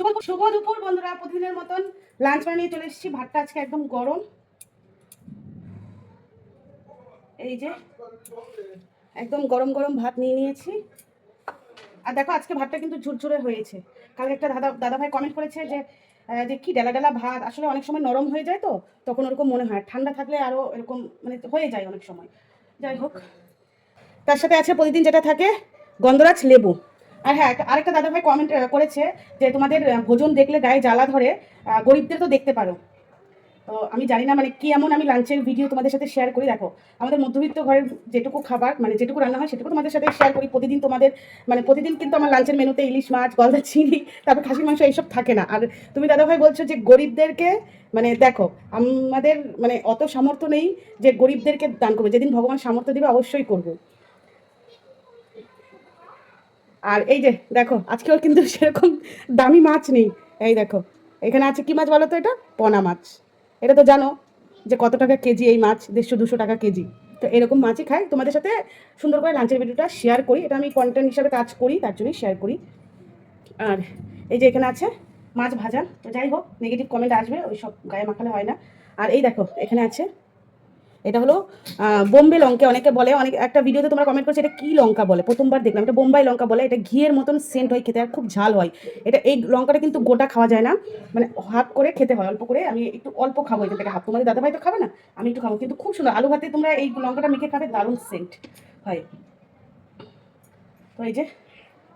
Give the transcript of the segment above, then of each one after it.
শুভ দুপুর বন্ধুরা, প্রতিদিনের মতন লাঞ্চ বানিয়ে চলে এসেছি। ভাতটা আজকে একদম গরম, এই যে একদম গরম গরম ভাত নিয়ে নিয়েছি। আর দেখো আজকে ভাতটা কিন্তু ঝুরঝুরে হয়েছে। কালকে একটা দাদা ভাই কমেন্ট করেছে যে যে কি ডালা ডালা ভাত, আসলে অনেক সময় নরম হয়ে যায়, তো তখন ওরকম মনে হয়। ঠান্ডা থাকলে আরও এরকম মানে হয়ে যায় অনেক সময়। যাই হোক, তার সাথে আছে প্রতিদিন যেটা থাকে গন্ধরাজ লেবু। আর হ্যাঁ, আরেকটা দাদা ভাই কমেন্ট করেছে যে তোমাদের ভোজন দেখলে গায়ে জ্বালা ধরে, গরিবদের তো দেখতে পারো। তো আমি জানি না মানে কি এমন আমি লাঞ্চের ভিডিও তোমাদের সাথে শেয়ার করি। দেখো আমাদের মধ্যবিত্ত ঘরের যেটুকু খাবার মানে যেটুকু রান্না হয় সেটুকু তোমাদের সাথে শেয়ার করি প্রতিদিন। তোমাদের মানে প্রতিদিন কিন্তু আমার লাঞ্চের মেনুতে ইলিশ মাছ, গলদা চিংড়ি, তারপর খাসির মাংস এইসব থাকে না। আর তুমি দাদাভাই বলছো যে গরিবদেরকে মানে দেখো, আমাদের মানে অত সামর্থ্য নেই যে গরিবদেরকে দান করবো। যেদিন ভগবান সামর্থ্য দিবে অবশ্যই করবো। আর এই যে দেখো আজকেও কিন্তু সেরকম দামি মাছ নেই। এই দেখো এখানে আছে কি মাছ বলো তো, এটা পোনা মাছ। এটা তো জানো যে কত টাকা কেজি এই মাছ, 150-200 টাকা কেজি। তো এরকম মাছই খাই, তোমাদের সাথে সুন্দর করে লাঞ্চের ভিডিওটা শেয়ার করি। এটা আমি কন্টেন্ট হিসাবে কাজ করি, তার জন্যই শেয়ার করি। আর এই যে এখানে আছে মাছ ভাজা। তো যাই হোক, নেগেটিভ কমেন্ট আসবে, ওই সব গায়ে মাখালে হয় না। আর এই দেখো এখানে আছে, এটা হলো বোম্বে লঙ্কা অনেকে বলে। অনেক একটা ভিডিওতে তোমরা কমেন্ট করছো এটা কি লঙ্কা বলে, প্রথমবার দেখলাম। এটা বোম্বাই লঙ্কা বলে। এটা ঘিয়ের মতন সেন্ট হয় খেতে, আর খুব ঝাল হয়। এটা এই লঙ্কাটা কিন্তু গোটা খাওয়া যায় না, মানে হাফ করে খেতে হয়, অল্প করে। আমি একটু অল্প খাবো এখান থেকে হাফ, তোমাদের দাদাভাই তো খাবে না, আমি একটু খাবো। কিন্তু খুব সুন্দর, আলু ভাতে তোমরা এই লঙ্কাটা মেখে খাবে, দারুণ সেন্ট হয়। তো এই যে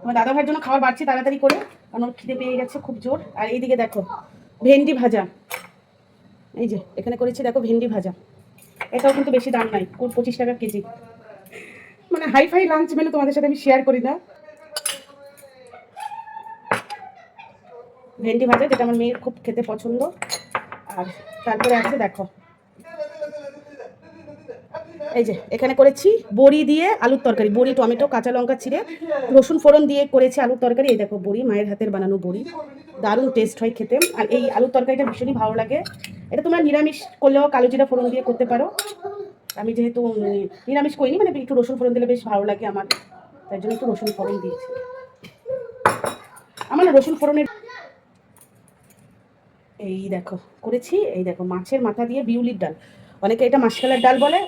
তোমার দাদাভাইয়ের জন্য খাবার বাড়ছি তাড়াতাড়ি করে, কারণ ওর খিদে পেয়ে গেছে খুব জোর। আর এইদিকে দেখো ভেন্ডি ভাজা, এই যে এখানে করেছি দেখো ভেন্ডি ভাজা। এটাও কিন্তু বেশি দাম নাই, 25 টাকা কেজি। মানে হাইফাই লাঞ্চ মেনু তোমাদের সাথে আমি শেয়ার করি না। ভেন্ডি ভাজা, যেটা আমার মেয়ের খুব খেতে পছন্দ। আর তারপরে আছে দেখো এই যে এখানে করেছি বড়ি দিয়ে আলুর তরকারি। বড়ি, টমেটো, কাঁচা লঙ্কা চিড়ে, রসুন ফোড়ন দিয়ে করেছি আলুর তরকারি। এই দেখো বড়ি, মায়ের হাতের বানানো বড়ি, দারুণ টেস্ট হয় খেতে। আর এই আলুর তরকারিটা ভীষণই ভালো লাগে। এটা তোমরা নিরামিষ করলেও কালো জিরা ফোড়ন দিয়ে করতে পারো। আমি যেহেতু নিরামিষ করিনি, মানে একটু রসুন ফোড়ন দিলে বেশ ভালো লাগে আমার, তাই জন্য একটু রসুন ফোড়ন দিয়েছি। আমার না রসুন ফোড়নের এই দেখো করেছি। এই দেখো মাছের মাথা দিয়ে বিউলির ডাল, অনেকে এটা মাসকালের ডাল বলে,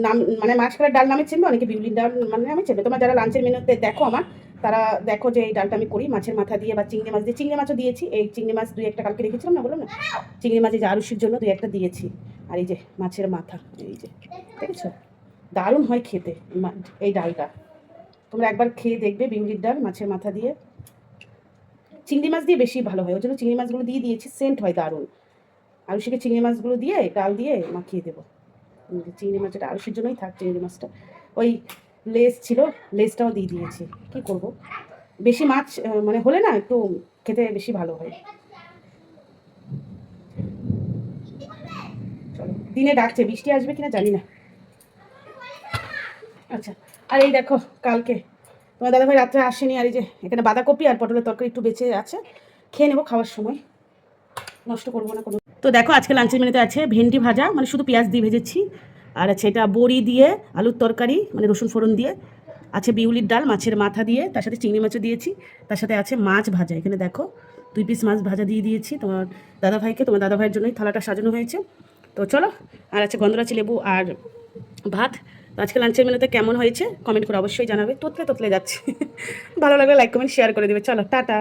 নাম মানে মাসকালের ডাল নামে চিনবে, অনেকে বিউলির ডাল মানে নামে চিনবে। তোমার যারা লাঞ্চের মেনুতে দেখো আমার, তারা দেখো যে এই ডালটা আমি করি মাছের মাথা দিয়ে বা চিংড়ি মাছ দিয়ে। চিংড়ি মাছও দিয়েছি, এই চিংড়ি মাছ 2-1টা কালকে রেখেছিলাম না, বললাম না, চিংড়ি মাছ এই যে আরুষির জন্য 2-1টা দিয়েছি। আর এই যে মাছের মাথা, এই যে দেখেছো দারুণ হয় খেতে এই ডালটা। তোমরা একবার খেয়ে দেখবে বিউলির ডাল মাছের মাথা দিয়ে। চিংড়ি মাছ দিয়ে বেশি ভালো হয়, ওই জন্য চিংড়ি মাছগুলো দিয়ে দিয়েছি, সেন্ট হয় দারুণ। আলুশিকে চিংড়ি মাছগুলো দিয়ে ডাল দিয়ে মাখিয়ে দেবো। চিংড়ি মাছটা আলুশির জন্যই থাক, চিংড়ি মাছটা ওই লেজ ছিল, লেজটাও দিয়ে দিয়েছি। কি করব, বেশি মাছ মানে হলে না একটু খেতে বেশি ভালো হয়। চলো, দিনে ডাকছে, বৃষ্টি আসবে কিনা জানি না। আচ্ছা, আর এই দেখো কালকে তোমার দাদাভাই রাত্রে আসেনি। আর এই যে এখানে বাঁধাকপি আর পটলের তরকারি একটু বেঁচে আছে, খেয়ে নেবো খাওয়ার সময়, নষ্ট করবো না কোনো। তো দেখো আজকে লাঞ্চের মেনুতে আছে ভেন্ডি ভাজা, মানে শুধু পেঁয়াজ দিয়ে ভেজেছি। আর আছে এটা বড়ি দিয়ে আলুর তরকারি, মানে রসুন ফোড়ন দিয়ে। আছে বিউলির ডাল মাছের মাথা দিয়ে, তার সাথে চিংড়ি মাছও দিয়েছি। তার সাথে আছে মাছ ভাজা, এখানে দেখো 2 পিস মাছ ভাজা দিয়ে দিয়েছি তোমার দাদাভাইকে। তোমার দাদাভাইয়ের জন্যই থালাটা সাজানো হয়েছে। তো চলো, আর আছে গন্ধরাচি লেবু আর ভাত। তো আজকে লাঞ্চের মেনুতে কেমন হয়েছে কমেন্ট করে অবশ্যই জানাবে। তোতলে তোতলে যাচ্ছে। ভালো লাগলে লাইক কমেন্ট শেয়ার করে দেবে। চলো টাটা।